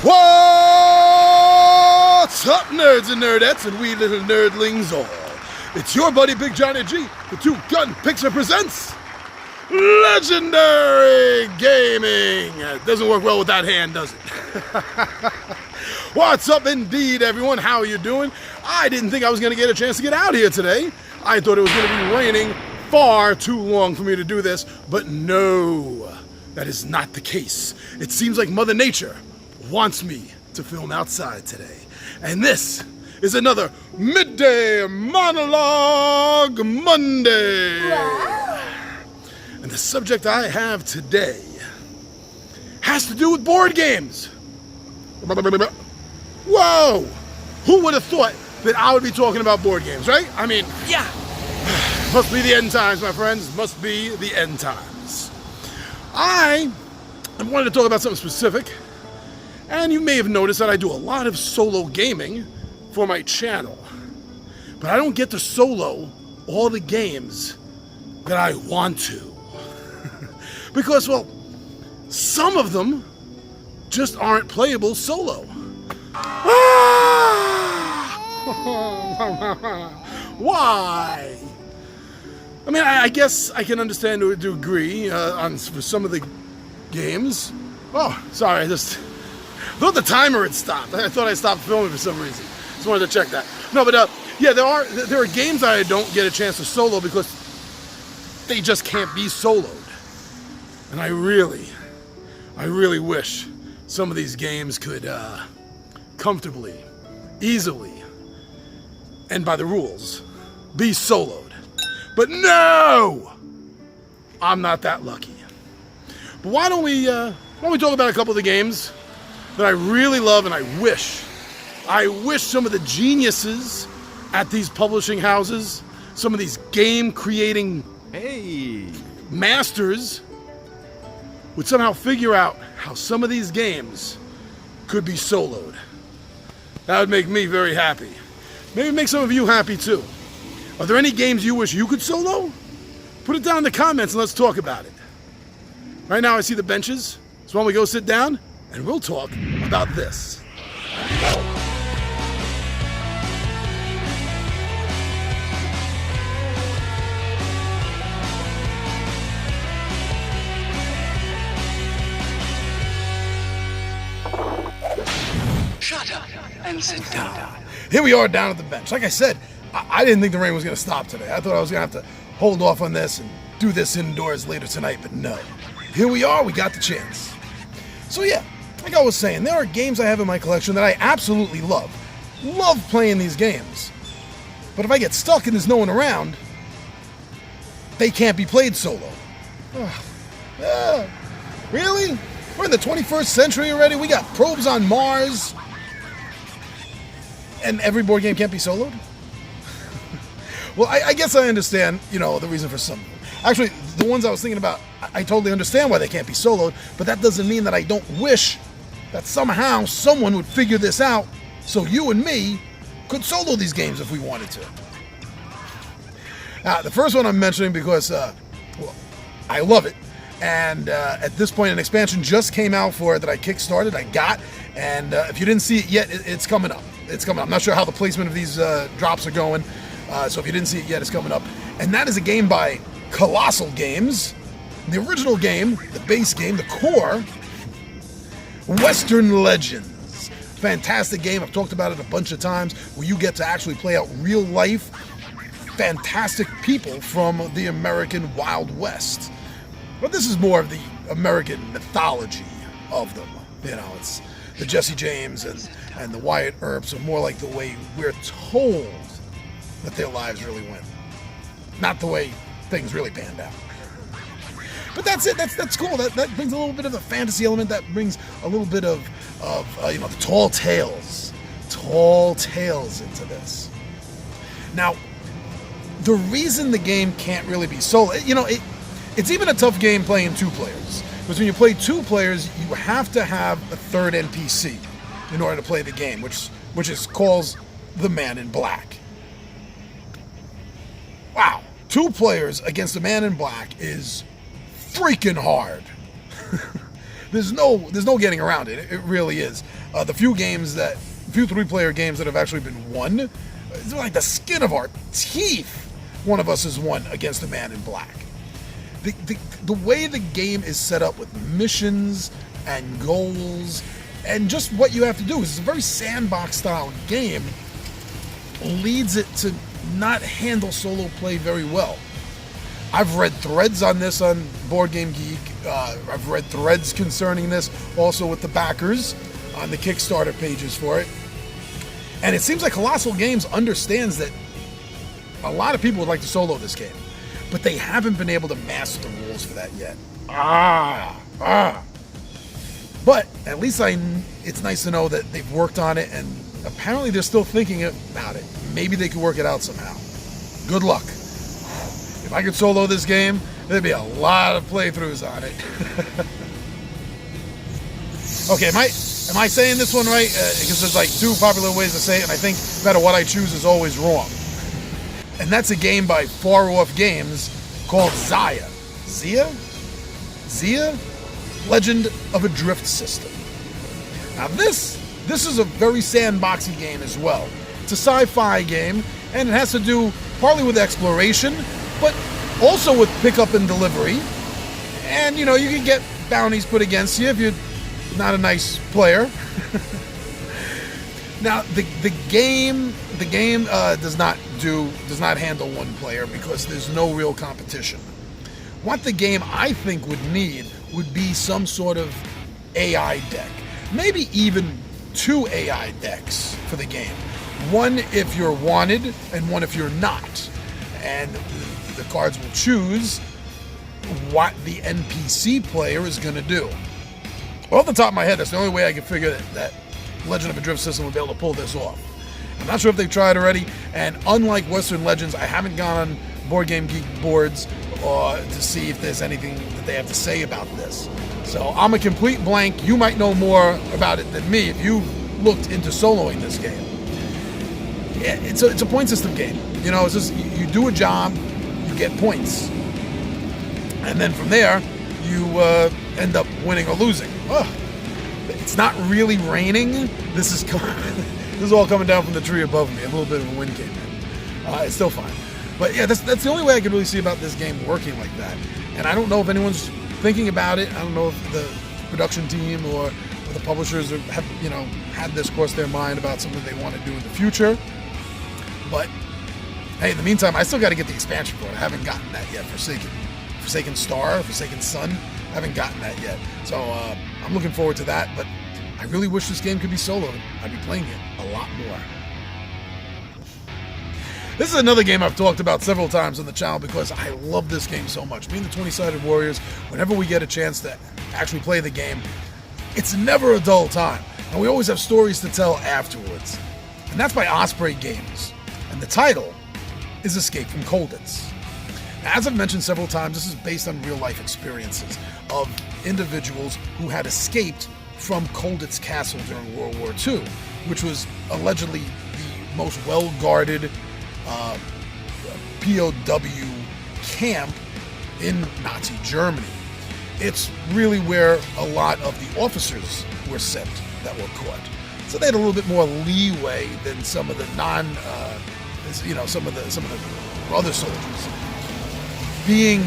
What's up, nerds and nerdettes and we little nerdlings all? It's your buddy Big Johnny G, the two-gun Pixie presents Legendary Gaming. It doesn't work well with that hand, does it? What's up indeed, everyone? How are you doing? I didn't think I was going to get a chance to get out here today. I thought it was going to be raining far too long for me to do this, but no, that is not the case. It seems like Mother Nature wants me to film outside today. And this is another Midday Monologue Monday. Wow. And the subject I have today has to do with board games. Whoa! Who would have thought that I would be talking about board games, right? I mean, yeah. Must be the end times, my friends. Must be the end times. I wanted to talk about something specific. And you may have noticed that I do a lot of solo gaming for my channel. But I don't get to solo all the games that I want to. Because, well, some of them just aren't playable solo. Why? I mean, I guess I can understand to a degree for some of the games. Oh, sorry, I thought the timer had stopped. I thought I stopped filming for some reason. Just wanted to check that. No, but yeah, there are games I don't get a chance to solo because they just can't be soloed. And I really wish some of these games could comfortably, easily, and by the rules, be soloed. But no! I'm not that lucky. But why don't we talk about a couple of the games that I really love, and I wish some of the geniuses at these publishing houses, some of these game creating masters would somehow figure out how some of these games could be soloed. That would make me very happy. Maybe make some of you happy too. Are there any games you wish you could solo? Put it down in the comments and let's talk about it. Right now I see the benches, so why don't we go sit down and we'll talk about this. Shut up and sit down. Here we are down at the bench. Like I said, I didn't think the rain was going to stop today. I thought I was going to have to hold off on this and do this indoors later tonight, but no. Here we are, we got the chance. So yeah, like I was saying, there are games I have in my collection that I absolutely love. Love playing these games. But if I get stuck and there's no one around, they can't be played solo. Really? We're in the 21st century already? We got probes on Mars. And every board game can't be soloed? Well, I guess I understand, the reason for some. Actually, the ones I was thinking about, I totally understand why they can't be soloed, but that doesn't mean that I don't wish that somehow someone would figure this out so you and me could solo these games if we wanted to. The first one I'm mentioning because, I love it. And at this point, an expansion just came out for it that I kickstarted, I got, and if you didn't see it yet, it's coming up. It's coming up. I'm not sure how the placement of these drops are going, so if you didn't see it yet, it's coming up. And that is a game by Colossal Games. The original game, the base game, the core, Western Legends. Fantastic game. I've talked about it a bunch of times, where you get to actually play out real life, fantastic people from the American Wild West. But this is more of the American mythology of them. It's the Jesse James and the Wyatt Earps are more like the way we're told that their lives really went. Not the way things really panned out. But that's it. That's cool. That brings a little bit of the fantasy element. That brings a little bit of the tall tales into this. Now, the reason the game can't really be solo, it's even a tough game playing two players. Because when you play two players, you have to have a third NPC in order to play the game, which is called the Man in Black. Wow, 2 players against a Man in Black is freaking hard. There's no getting around it. It really is. The few 3-player games that have actually been won, it's like the skin of our teeth. One of us has won against the Man in Black. The way the game is set up with missions and goals and just what you have to do is it's a very sandbox style game, leads it to not handle solo play very well. I've read threads on this on Board Game Geek. I've read threads concerning this also with the backers on the Kickstarter pages for it. And it seems like Colossal Games understands that a lot of people would like to solo this game, but they haven't been able to master the rules for that yet. But at least it's nice to know that they've worked on it, and apparently they're still thinking about it. Maybe they could work it out somehow. Good luck. If I could solo this game, there'd be a lot of playthroughs on it. Okay, am I saying this one right? Because there's like 2 popular ways to say it, and I think no matter what I choose is always wrong. And that's a game by Far Off Games called Zia? Legend of a Drift System. Now this is a very sandboxy game as well. It's a sci-fi game, and it has to do partly with exploration, but also with pickup and delivery. And you can get bounties put against you if you're not a nice player. Now the game does not handle one player because there's no real competition. What the game I think would need would be some sort of AI deck. Maybe even 2 AI decks for the game. One if you're wanted and one if you're not. And the cards will choose what the NPC player is going to do. Off the top of my head, that's the only way I can figure that Legend of a Drift System would be able to pull this off. I'm not sure if they've tried already, and unlike Western Legends, I haven't gone on Board Game Geek boards to see if there's anything that they have to say about this. So I'm a complete blank. You might know more about it than me if you looked into soloing this game. Yeah, it's a point system game. It's just you do a job, you get points, and then from there you end up winning or losing. It's not really raining. This is all coming down from the tree above me. A little bit of a wind came in. It's still fine. But yeah, that's the only way I can really see about this game working like that. And I don't know if anyone's thinking about it. I don't know if the production team or the publishers have had this cross their mind about something they want to do in the future. But hey, in the meantime, I still got to get the expansion for it. I haven't gotten that yet. Forsaken Star, Forsaken Sun. I haven't gotten that yet. So I'm looking forward to that. But I really wish this game could be soloed. I'd be playing it a lot more. This is another game I've talked about several times on the channel because I love this game so much. Me and the 20-Sided Warriors, whenever we get a chance to actually play the game, it's never a dull time. And we always have stories to tell afterwards. And that's by Osprey Games. And the title is Escape from Colditz. Now, as I've mentioned several times, this is based on real-life experiences of individuals who had escaped from Colditz Castle during World War II, which was allegedly the most well-guarded POW camp in Nazi Germany. It's really where a lot of the officers were sent that were caught. So they had a little bit more leeway than some of the some of the other soldiers. Being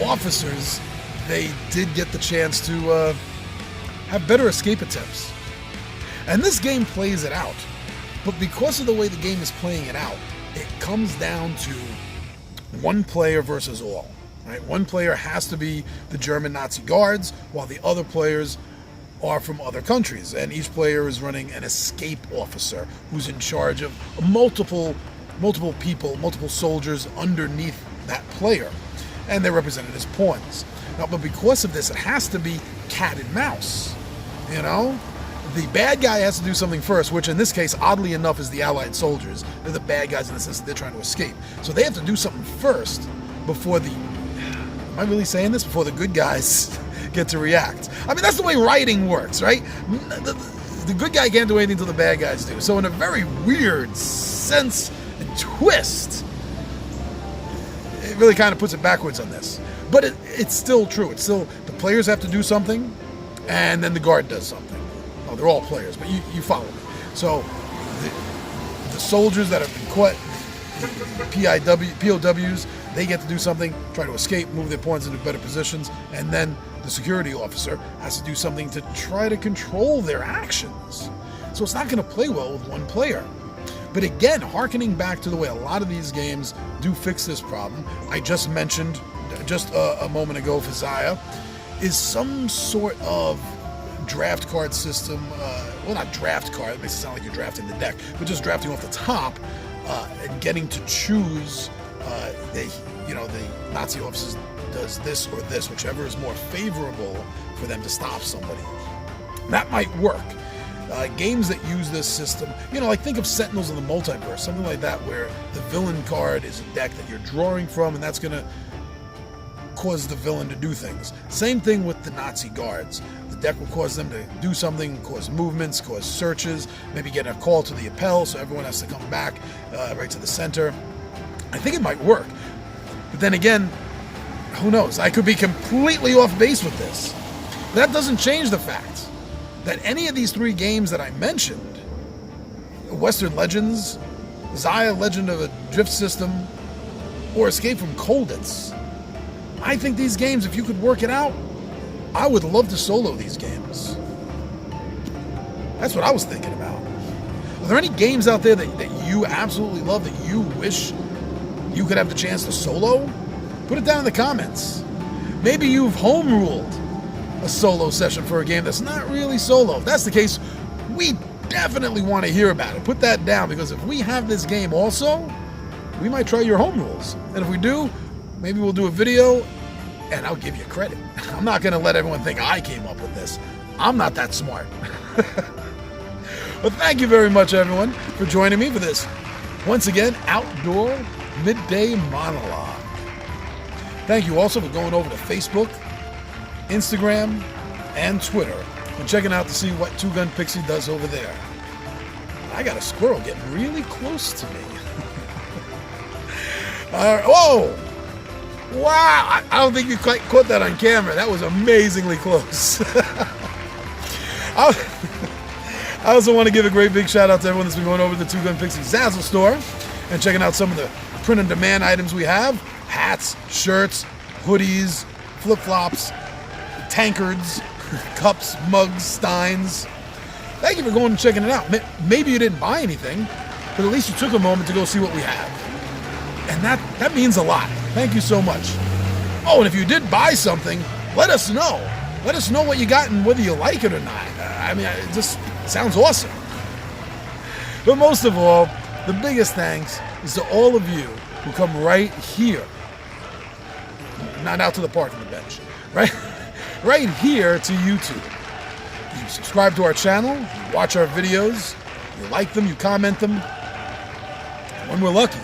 officers, they did get the chance to have better escape attempts. And this game plays it out. But because of the way the game is playing it out, it comes down to one player versus all. Right? One player has to be the German Nazi guards, while the other players are from other countries. And each player is running an escape officer who's in charge of multiple people, multiple soldiers underneath that player. And they're represented as pawns. Now, but because of this, it has to be cat and mouse. The bad guy has to do something first, which in this case, oddly enough, is the Allied soldiers. They're the bad guys in the sense that they're trying to escape. So they have to do something first before am I really saying this? Before the good guys get to react. I mean, that's the way writing works, right? The good guy can't do anything until the bad guys do. So in a very weird sense and twist, it really kind of puts it backwards on this. But it's still true. It's still, the players have to do something, and then the guard does something. Oh, they're all players, but you follow me. So the soldiers that have been caught, POWs, they get to do something, try to escape, move their points into better positions, and then the security officer has to do something to try to control their actions. So it's not going to play well with one player. But again, hearkening back to the way a lot of these games do fix this problem, I just mentioned just a moment ago for Zaya, is some sort of draft card system. Well, not draft card, it makes it sound like you're drafting the deck, but just drafting off the top and getting to choose the Nazi officers does this or this, whichever is more favorable for them to stop somebody. That might work. Games that use this system, like think of Sentinels in the Multiverse, something like that, where the villain card is a deck that you're drawing from, and that's going to cause the villain to do things. Same thing with the Nazi guards. The deck will cause them to do something, cause movements, cause searches, maybe get a call to the appel, so everyone has to come back right to the center. I think it might work. But then again, who knows? I could be completely off base with this. That doesn't change the fact that any of these three games that I mentioned, Western Legends, Zaya Legend of a Drift System, or Escape from Colditz, I think these games, if you could work it out, I would love to solo these games. That's what I was thinking about. Are there any games out there that you absolutely love, that you wish you could have the chance to solo? Put it down in the comments. Maybe you've home ruled a solo session for a game that's not really solo. If that's the case, we definitely want to hear about it. Put that down, because if we have this game also, we might try your home rules. And if we do, maybe we'll do a video and I'll give you credit. I'm not going to let everyone think I came up with this. I'm not that smart. But thank you very much, everyone, for joining me for this, once again, outdoor midday monologue. Thank you also for going over to Facebook, Instagram, and Twitter and checking out to see what Two Gun Pixie does over there. I got a squirrel getting really close to me. Whoa! Wow! I don't think you quite caught that on camera. That was amazingly close. I also want to give a great big shout out to everyone that's been going over to the Two Gun Pixie Zazzle store and checking out some of the print-on-demand items we have. Hats, shirts, hoodies, flip-flops, tankards, cups, mugs, steins. Thank you for going and checking it out. Maybe you didn't buy anything, but at least you took a moment to go see what we have. And that means a lot. Thank you so much. Oh, and if you did buy something, let us know. Let us know what you got and whether you like it or not. It just sounds awesome. But most of all, the biggest thanks is to all of you who come right here. Not out to the park on the bench. Right here to YouTube. You subscribe to our channel, you watch our videos, you like them, you comment them. When we're lucky,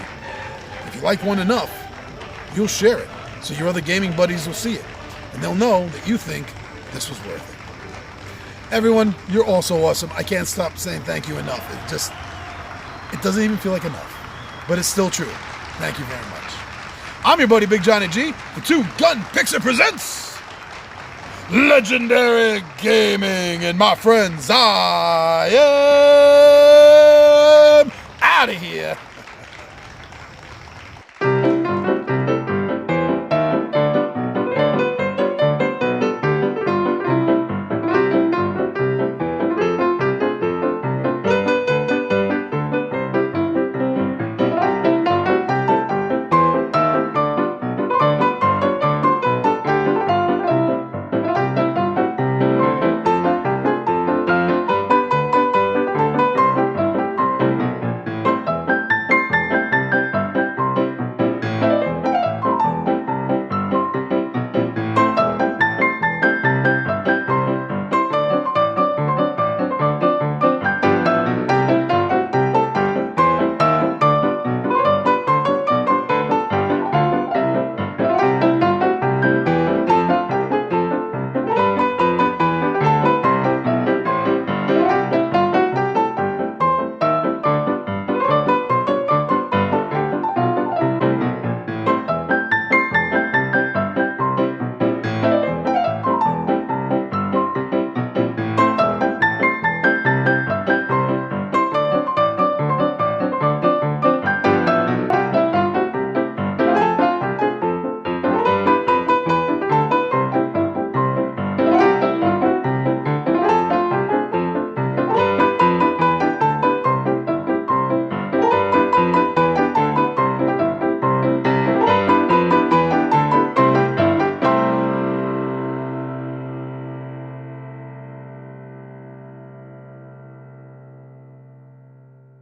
if you like one enough, you'll share it so your other gaming buddies will see it. And they'll know that you think this was worth it. Everyone, you're also awesome. I can't stop saying thank you enough. It doesn't even feel like enough. But it's still true. Thank you very much. I'm your buddy Big Johnny G. The Two Gun Pixie presents Legendary Gaming and my friend Zaya.